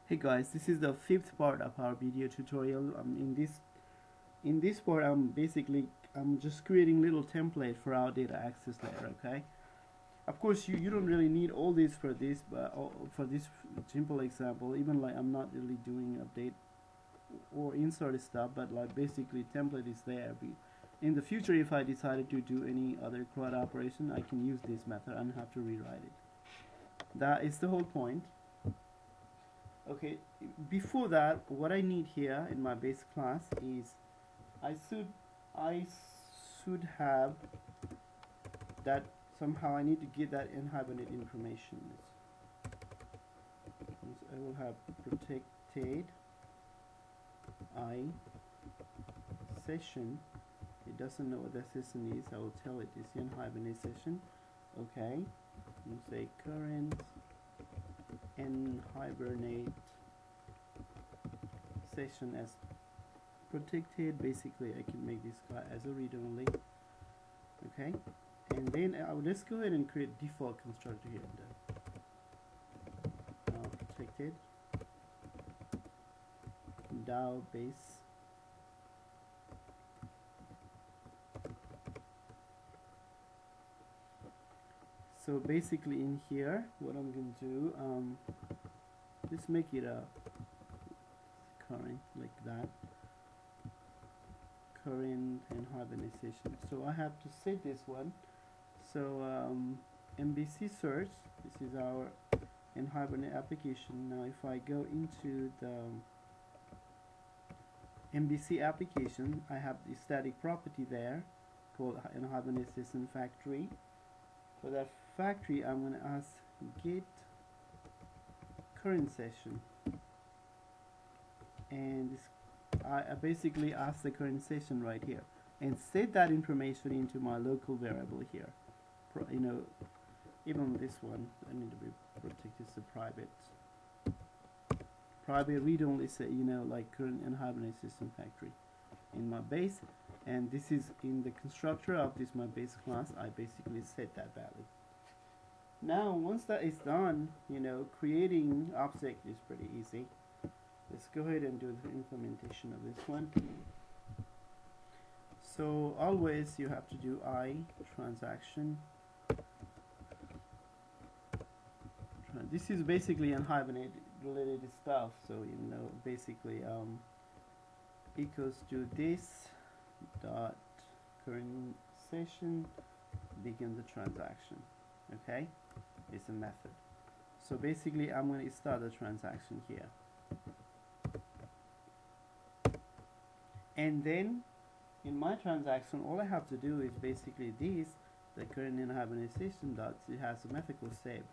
Hey guys, this is the fifth part of our video tutorial. In this part, I'm just creating little template for our data access layer. Okay. Of course, you don't really need all this for this, but for this simple example, even like I'm not really doing update or insert stuff, but like basically template is there. In the future, if I decided to do any other CRUD operation, I can use this method and have to rewrite it. That is the whole point. Okay, before that, what I need here in my base class is I should have that somehow. I need to get that NHibernate information. I will have protected I session. It doesn't know what that session is. I will tell it it's NHibernate session. Okay, and say current NHibernate session as protected. Basically, I can make this guy as a read-only. Okay, and then let's go ahead and create default constructor here. Protected DAO base. So basically in here, what I'm going to do, let's make it a current like that. Current NHibernate session. So I have to set this one. So MVC search, this is our NHibernate application. Now if I go into the MVC application, I have the static property there called NHibernate session factory. For that factory, I'm going to ask get current session, and this, I basically ask the current session right here and set that information into my local variable here. Even this one I need to be protected. It's a private read-only, say, like current NHibernate session factory in my base, and this is in the constructor of this my base class. I basically set that value. Now once that is done, creating object is pretty easy. Let's go ahead and do the implementation of this one. So always you have to do I transaction. This is basically NHibernate related stuff, so basically equals to this dot current session begin the transaction. Okay, it's a method. So basically I'm going to start the transaction here, and then in my transaction all I have to do is basically this, the current NHibernate session dot, it has a method called save.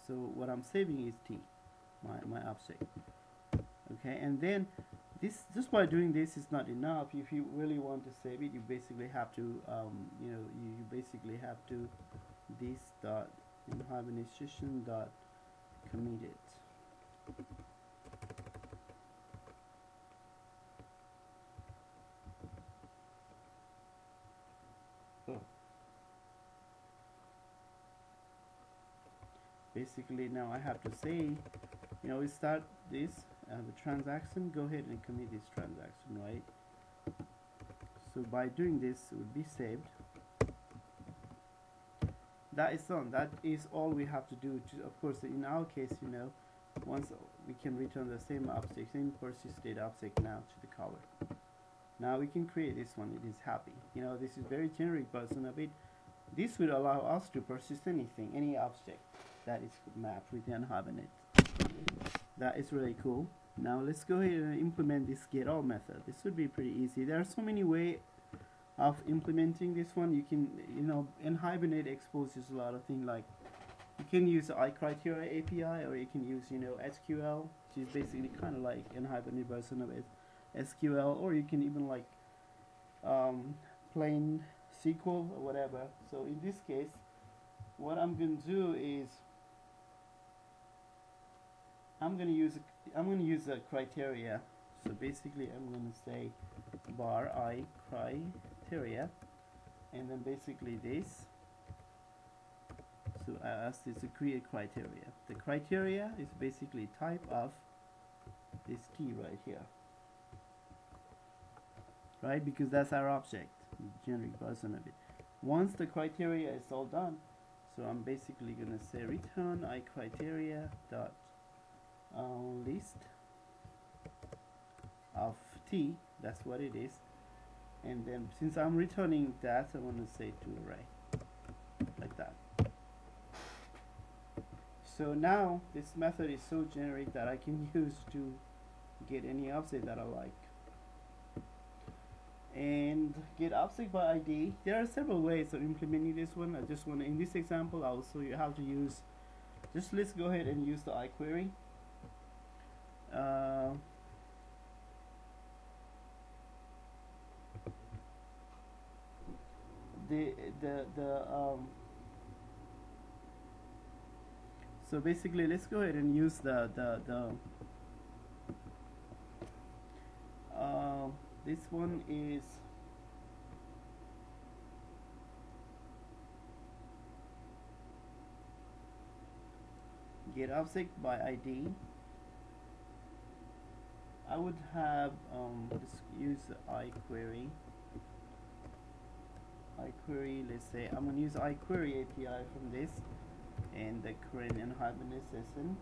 So what I'm saving is T, my object. Okay, and then this, just by doing this is not enough. If you really want to save it, you basically have to you basically have to this dot NHibernate session dot commit it. Basically now I have to say, we start this the transaction, go ahead and commit this transaction, right? So by doing this, it would be saved. That is done. That is all we have to do. Of course, in our case, once we can return the same object, same persisted object now to the color. Now we can create this one. It is happy. This is very generic version of it. This will allow us to persist anything, any object that is mapped with NHibernate. That is really cool. Now let's go ahead and implement this getAll method. This would be pretty easy. There are so many ways of implementing this one. You can, NHibernate exposes a lot of things, like you can use the iCriteria API, or you can use, SQL, which is basically kind of like NHibernate version of SQL, or you can even like plain SQL or whatever. So in this case, what I'm going to do is I'm going to use a criteria. So basically I'm going to say bar I criteria, and then basically this. So I asked this to create criteria. The criteria is basically type of this T right here, right? Because that's our object, generic version of it. Once the criteria is all done, so I'm basically gonna say return iCriteria dot list of T. That's what it is. And then since I'm returning that, I want to say to array like that. So now this method is so generic that I can use to get any object that I like. And get object by ID. There are several ways of implementing this one. I just want to, in this example, I'll show you how to use. Just let's go ahead and use the iQuery. So basically, let's go ahead and use this one is get object by ID. I would have just use iQuery. Let's say I'm going to use iQuery API from this, and the current NHibernate session.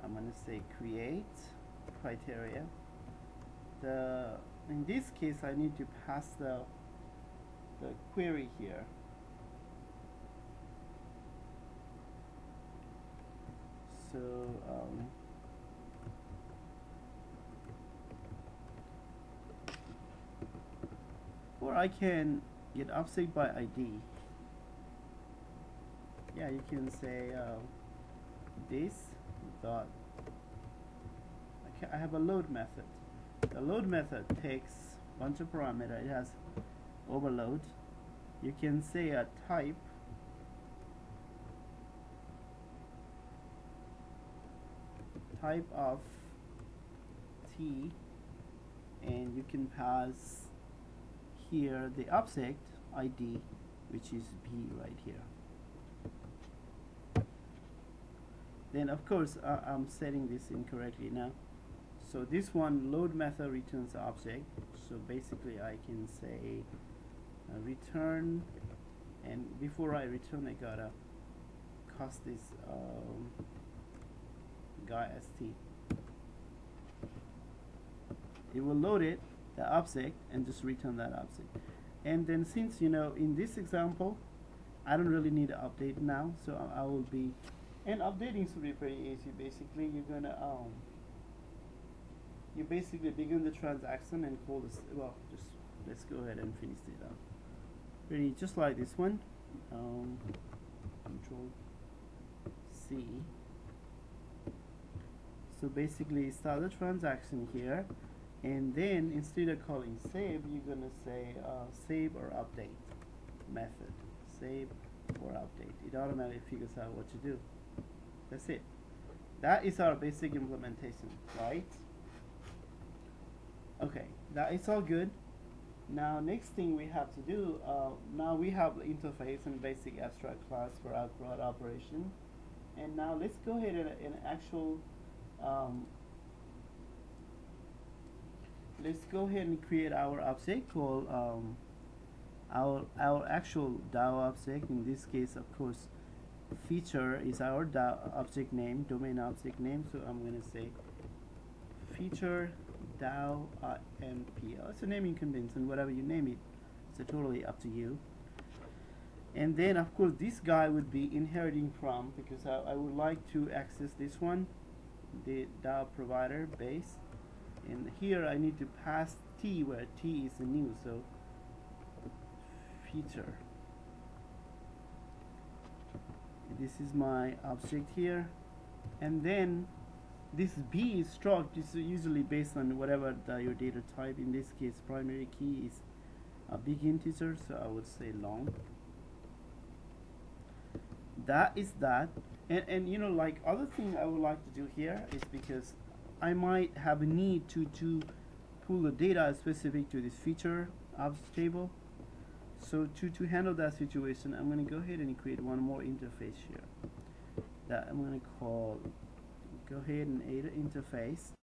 I'm going to say create criteria. In this case, I need to pass the query here. So or I can get object by ID. Yeah, you can say this dot. I have a load method. The load method takes a bunch of parameters. It has overload. You can say a type of T, and you can pass here the object ID, which is B right here. Then of course I'm setting this incorrectly now. So this one load method returns the object. So basically I can say return, and before I return I gotta cast this guy st. It will load it, the object, and just return that object. And then since in this example I don't really need to update now, so I will be, and updating should be pretty easy. Basically you're gonna you basically begin the transaction and call this, well, just let's go ahead and finish it up. Pretty just like this one. Control C. So basically start the transaction here, and then instead of calling save, you're gonna say save or update method. Save or update. It automatically figures out what to do. That's it. That is our basic implementation, right? Okay, that is all good. Now next thing we have to do, now we have the interface and basic abstract class for our broad operation. And now let's go ahead and actual let's go ahead and create our object called our actual DAO object. In this case, of course, feature is our DAO object name, domain object name. So I'm going to say feature DAO MPL. It's a naming convention, whatever you name it. It's totally up to you. And then of course this guy would be inheriting from, because I would like to access this one, the DAO provider base, and here I need to pass T, where T is the new, so feature. This is my object here, and then this B struct is usually based on whatever your data type. In this case, primary key is a big integer, so I would say long. That is that. And like other thing I would like to do here is, because I might have a need to pull the data specific to this feature object table. So to handle that situation, I'm going to go ahead and create one more interface here that I'm going to call, go ahead and add an interface.